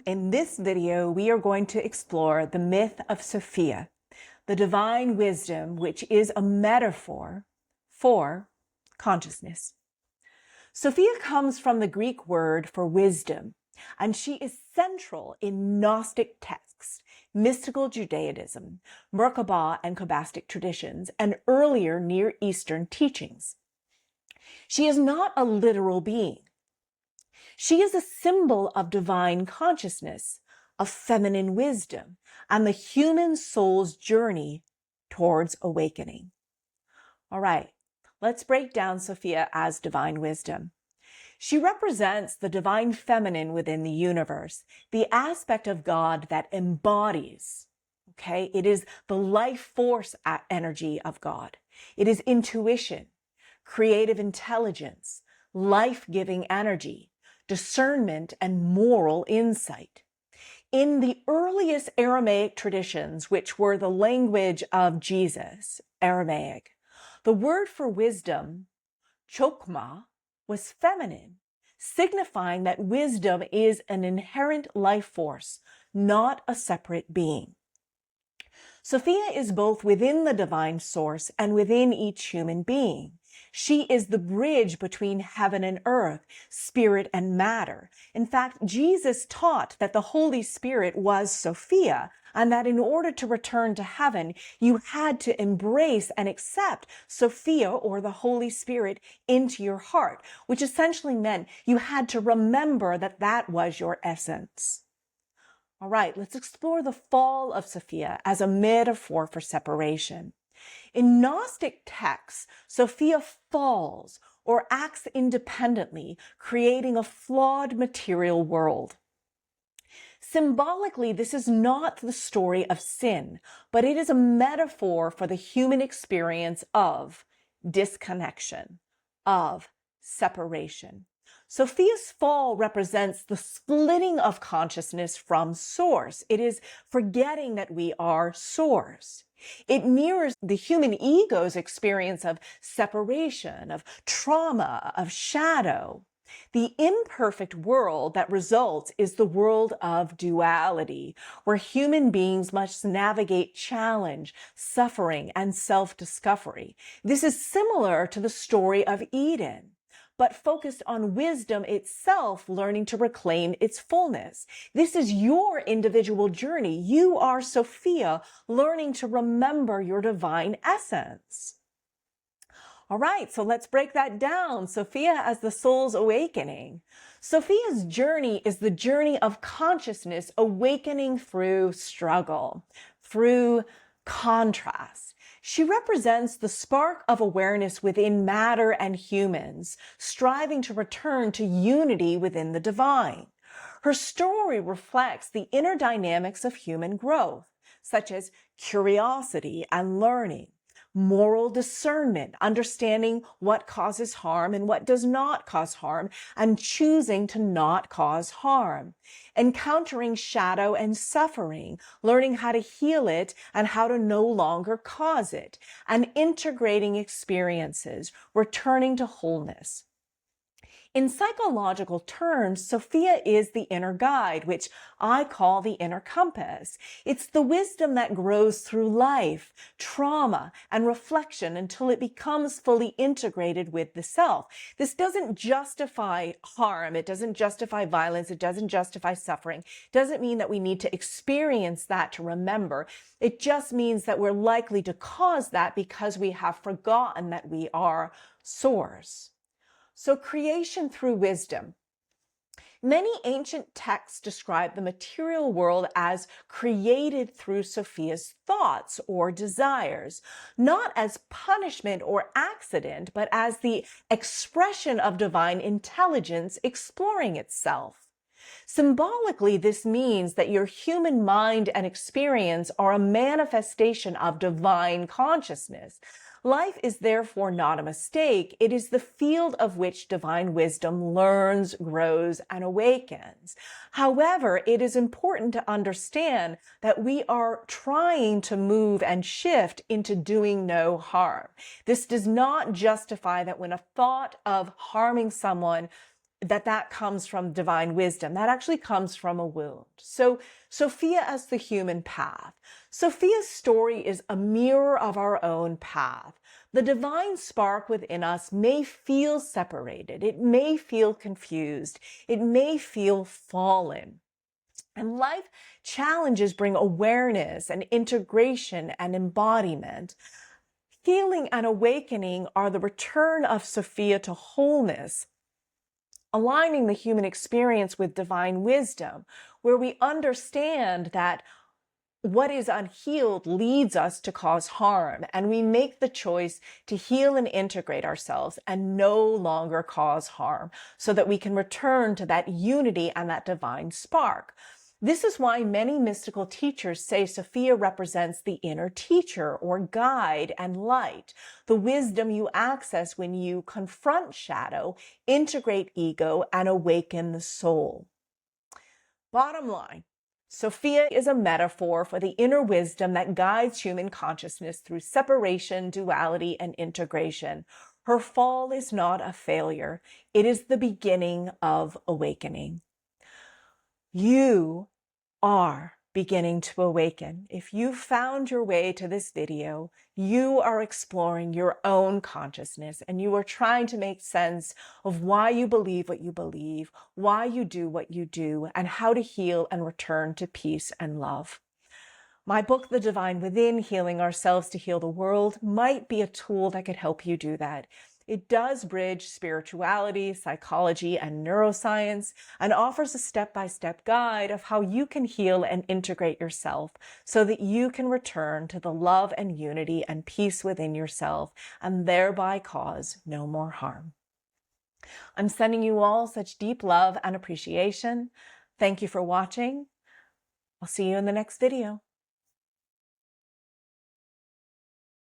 In this video, we are going to explore the myth of Sophia, the divine wisdom, which is a metaphor for consciousness. Sophia comes from the Greek word for wisdom, and she is central in Gnostic texts, mystical Judaism, Merkabah and Kabbalistic traditions, and earlier Near Eastern teachings. She is not a literal being. She is a symbol of divine consciousness, of feminine wisdom, and the human soul's journey towards awakening. All right, let's break down Sophia as divine wisdom. She represents the divine feminine within the universe, the aspect of God that embodies, okay? It is the life force energy of God. It is intuition, creative intelligence, life-giving energy, discernment, and moral insight. In the earliest Aramaic traditions, which were the language of Jesus, Aramaic, the word for wisdom, chokmah, was feminine, signifying that wisdom is an inherent life force, not a separate being. Sophia is both within the divine source and within each human being. She is the bridge between heaven and earth, spirit and matter. In fact, Jesus taught that the Holy Spirit was Sophia, and that in order to return to heaven, you had to embrace and accept Sophia, or the Holy Spirit, into your heart, which essentially meant you had to remember that that was your essence. All right, let's explore the fall of Sophia as a metaphor for separation. In Gnostic texts, Sophia falls or acts independently, creating a flawed material world. Symbolically, this is not the story of sin, but it is a metaphor for the human experience of disconnection, of separation. Sophia's fall represents the splitting of consciousness from source. It is forgetting that we are source. It mirrors the human ego's experience of separation, of trauma, of shadow. The imperfect world that results is the world of duality, where human beings must navigate challenge, suffering, and self-discovery. This is similar to the story of Eden, but focused on wisdom itself, learning to reclaim its fullness. This is your individual journey. You are Sophia, learning to remember your divine essence. All right, so let's break that down. Sophia as the soul's awakening. Sophia's journey is the journey of consciousness awakening through struggle, through contrast. She represents the spark of awareness within matter and humans, striving to return to unity within the divine. Her story reflects the inner dynamics of human growth, such as curiosity and learning, moral discernment, understanding what causes harm and what does not cause harm, and choosing to not cause harm. Encountering shadow and suffering, learning how to heal it and how to no longer cause it, and integrating experiences, returning to wholeness. In psychological terms, Sophia is the inner guide, which I call the inner compass. It's the wisdom that grows through life, trauma, and reflection until it becomes fully integrated with the self. This doesn't justify harm. It doesn't justify violence. It doesn't justify suffering. It doesn't mean that we need to experience that to remember. It just means that we're likely to cause that because we have forgotten that we are source. So creation through wisdom. Many ancient texts describe the material world as created through Sophia's thoughts or desires, not as punishment or accident, but as the expression of divine intelligence exploring itself. Symbolically, this means that your human mind and experience are a manifestation of divine consciousness. Life is therefore not a mistake. It is the field of which divine wisdom learns, grows, and awakens. However, it is important to understand that we are trying to move and shift into doing no harm. This does not justify that when a thought of harming someone that comes from divine wisdom. That actually comes from a wound. So Sophia as the human path. Sophia's story is a mirror of our own path. The divine spark within us may feel separated. It may feel confused. It may feel fallen. And life challenges bring awareness and integration and embodiment. Healing and awakening are the return of Sophia to wholeness, aligning the human experience with divine wisdom, where we understand that what is unhealed leads us to cause harm, and we make the choice to heal and integrate ourselves and no longer cause harm so that we can return to that unity and that divine spark. This is why many mystical teachers say Sophia represents the inner teacher or guide and light, the wisdom you access when you confront shadow, integrate ego, and awaken the soul. Bottom line, Sophia is a metaphor for the inner wisdom that guides human consciousness through separation, duality, and integration. Her fall is not a failure. It is the beginning of awakening. You are beginning to awaken. If you found your way to this video, you are exploring your own consciousness and you are trying to make sense of why you believe what you believe, why you do what you do, and how to heal and return to peace and love. My book, The Divine Within, Healing Ourselves to Heal the World, might be a tool that could help you do that. It does bridge spirituality, psychology, and neuroscience, and offers a step-by-step guide of how you can heal and integrate yourself so that you can return to the love and unity and peace within yourself and thereby cause no more harm. I'm sending you all such deep love and appreciation. Thank you for watching. I'll see you in the next video.